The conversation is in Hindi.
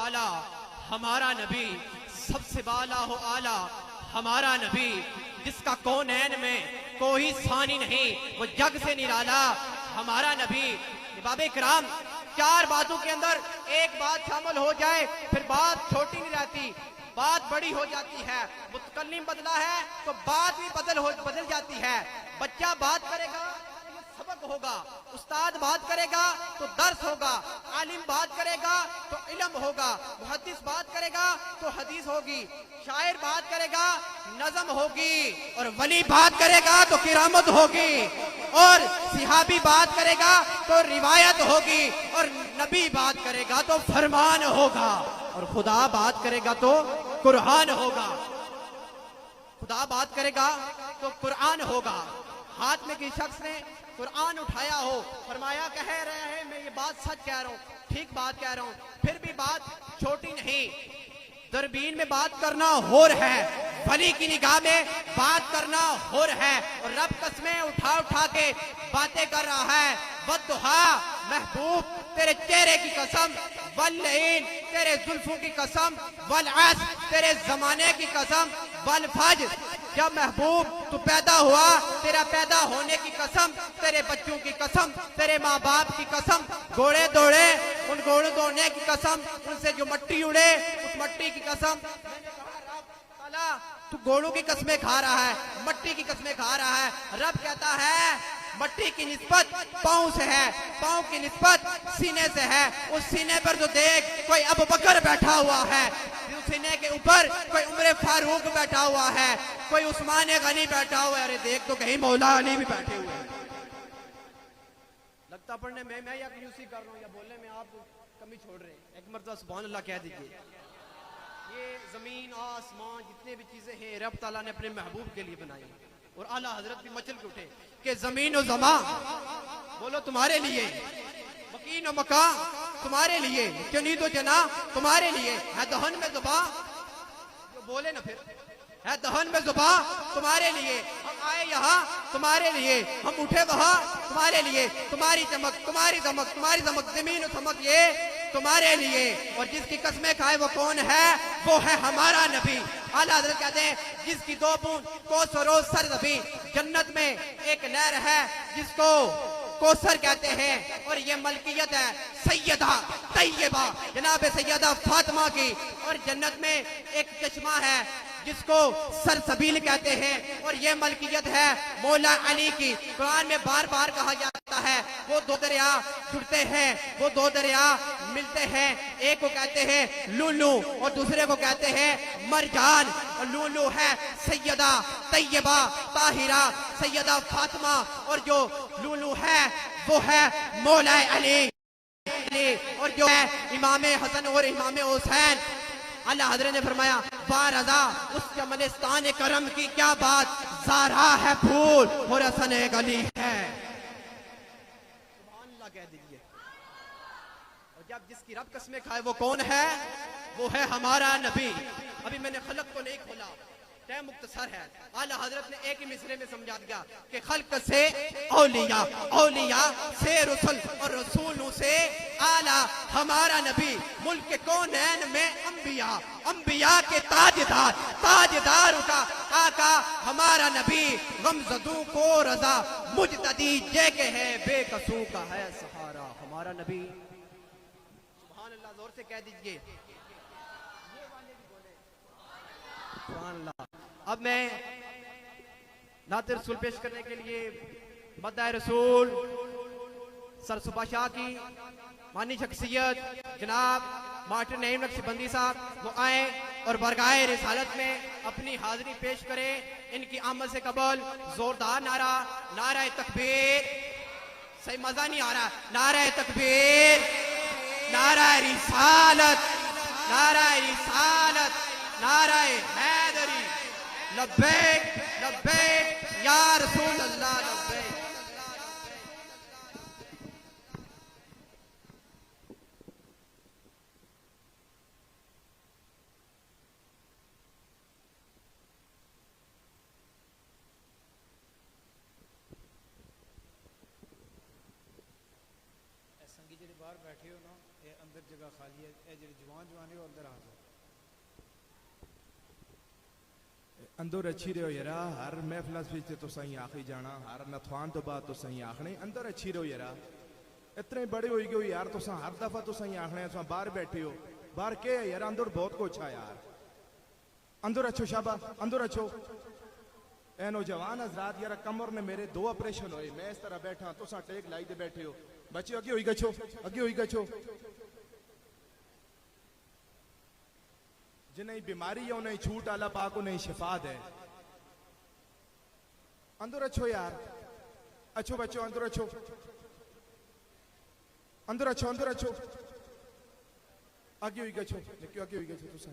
आला हमारा नबी, सबसे बाला हो आला हमारा नबी, जिसका कौनैन में कोई सानी नहीं, वो जग से निराला हमारा नबी। बाबे कराम, चार बातों के अंदर एक बात शामिल हो जाए फिर बात छोटी नहीं रहती, बात बड़ी हो जाती है। मुतकल्लिम बदला है तो बात भी बदल जाती है। बच्चा बात करेगा तो सबक होगा, उस्ताद बात करेगा तो दर्स होगा, आलिम बात करेगा तो इल्म होगा, मुहद्दिस बात करेगा तो हदीस होगी, शायर बात करेगा नज़म होगी, और वली बात करेगा तो किरामत होगी, और सिहाबी बात करेगा तो रिवायत होगी, और नबी बात करेगा तो फरमान होगा, और खुदा बात करेगा तो कुरान होगा। खुदा बात करेगा तो कुरान होगा। हाथ में किसी शख्स ने कुरान उठाया हो, फरमाया कह रहे हैं मैं ये बात सच कह रहा हूँ, ठीक बात कह रहा हूँ, फिर भी बात छोटी नहीं। दरबीन में बात करना होर है, वली की निगाह में बात करना होर है, और रब कसमें उठा उठा के बातें कर रहा है। वद्दुहा महबूब तेरे चेहरे की कसम, वल्लैल तेरे जुल्फों की कसम, वल अस्र तेरे जमाने की कसम, वल फज्र जब महबूब तू पैदा हुआ तेरा पैदा होने की कसम, तेरे बच्चों की कसम, तेरे माँ बाप की कसम, घोड़े दौड़े उन घोड़ों दौड़ने की कसम, उनसे जो मट्टी उड़े उस मट्टी की कसम। तू घोड़ों की कसमें खा रहा है, मट्टी की कसमें खा रहा है। रब कहता है मट्टी की निस्बत पाँव से है, पाँव की निस्बत सीने से है। उस सीने पर जो देख कोई अबू बकर बैठा हुआ है, उस सीने के ऊपर कोई उमर फारूक बैठा हुआ है, कोई उस्मान गनी बैठा हुआ है। अरे देख तो कहीं मौला अली भी बैठे हुए हैं। लगता पढ़ने में मैं या कंजूसी कर रहा हूँ या बोलने में आप कमी छोड़ रहे हैं। एक मर्तबा सुभान अल्लाह कह दीजिए। ये जमीन आसमान जितने भी चीजें हैं रब ताला ने अपने महबूब के लिए बनाई, और आला हजरत भी मचल के उठे कि जमीन और जमा बोलो तुम्हारे लिए, मकीन और मकान तुम्हारे लिए, चनी तो जना तुम्हारे लिए, है दहन में जुबा बोले ना फिर, है दहन में जुबा तुम्हारे लिए। हम आए यहाँ तुम्हारे लिए, हम उठे वहाँ तुम्हारे लिए, तुम्हारी चमक तुम्हारी दमक तुम्हारी दमक जमीन और चमक ये तुम्हारे लिए। और जिसकी कसमें खाए वो कौन है? वो है हमारा नबी। आला हज़रत कहते हैं जिसकी दो बूंद कौसरो सरज़बी, जन्नत में एक नहर है जिसको कौसर कहते हैं, और ये मलकियत है सैयदा तैयबा जनाब सैयदा फातिमा की। और जन्नत में एक चश्मा है जिसको सरसबील कहते हैं, और ये मलकियत है मौला अली की। कुरान में बार बार कहा जाता है वो दो दरिया जुड़ते हैं, वो दो दरिया मिलते हैं, एक को कहते हैं लुलू और दूसरे को कहते हैं मरजान। और लुलू है सैयदा तैयबा ताहिरा सैयदा फातिमा, और जो लुलू है वो है मौला अली, और जो है इमाम हसन और इमाम हुसैन। अल्लाह हज़रत ने फरमाया बारज़ा उस चमनिस्तान करम की क्या बात, ज़ारा है फूल और हसन गली है। सुभान अल्लाह कह दीजिए। और जब जिसकी रब कसमें खाए वो कौन है? वो है हमारा नबी। अभी मैंने खलक को नहीं खोला, टाइम मुख्तसर है। आला हजरत ने एक ही मिसरे में समझा दिया कि खल्क से औलिया, औलिया से रसूल और रसूलों से आला हमारा नबी। मुल्क के कौनैन में अंबिया, अंबिया के ताजदार, ताजदार का आका हमारा नबी। गमज़दू को रजा मुजतदी जे के है, बेकसू का है सहारा हमारा नबी। सुभान अल्लाह, जोर से कह दीजिए सुभान अल्लाह। अब मैं नात रसूल पेश करने के लिए मद्दाए रसूल सरसुबा शाह की मानी शख्सियत जनाब मास्टर नईम नक्शबंदी साहब वो आए और बरगाए रिसालत में अपनी हाजिरी पेश करें। इनकी आमद से कबल जोरदार नारा, नारा तकबीर। सही मजा नहीं आ रहा, नारा तकबीर, नारा रिसालत, नारा रिसालत, नारा हैदरी। लब्बैक लब्बैक या रसूल अल्लाह लब्बैक। संगी जी बाहर बैठे हो ना, ये अंदर जगह खाली है, ये जो जवान जवान है वो अंदर आ जाओ। अंदर अच्छी रहो यारा, हर महफिल से तो सही आखी जाना, हर नथवान तो बाद तो सही आखने, अंदर अच्छी रहो यारा। इतने बड़े हो गए यार, तुस हर दफा तो सही आखने, तुस बाहर बैठे हो, बाहर के है यार, अंदर बहुत कुछ है यार। अंदर अच्छो शाबा, अंदर अच्छो। ए नौजवान हजरात यार, कमर ने मेरे 2 ऑपरेशन हुए, मैं इस तरह बैठा, तुसा टेक लाई दे बैठे हो। बच्चे अगे हुई गच्छो, अगे हुई गच्छो। जिन्हें बीमारी है उन्हें छूट आला पाक उन्हें शिफा दे। अंदर अच्छो यार, अच्छो बच्चों, अंदर अच्छो, अंदर अच्छो, अंदर अच्छो। आगे हुई गच्छो, निक्की आगे हुई गच्छो तुसा।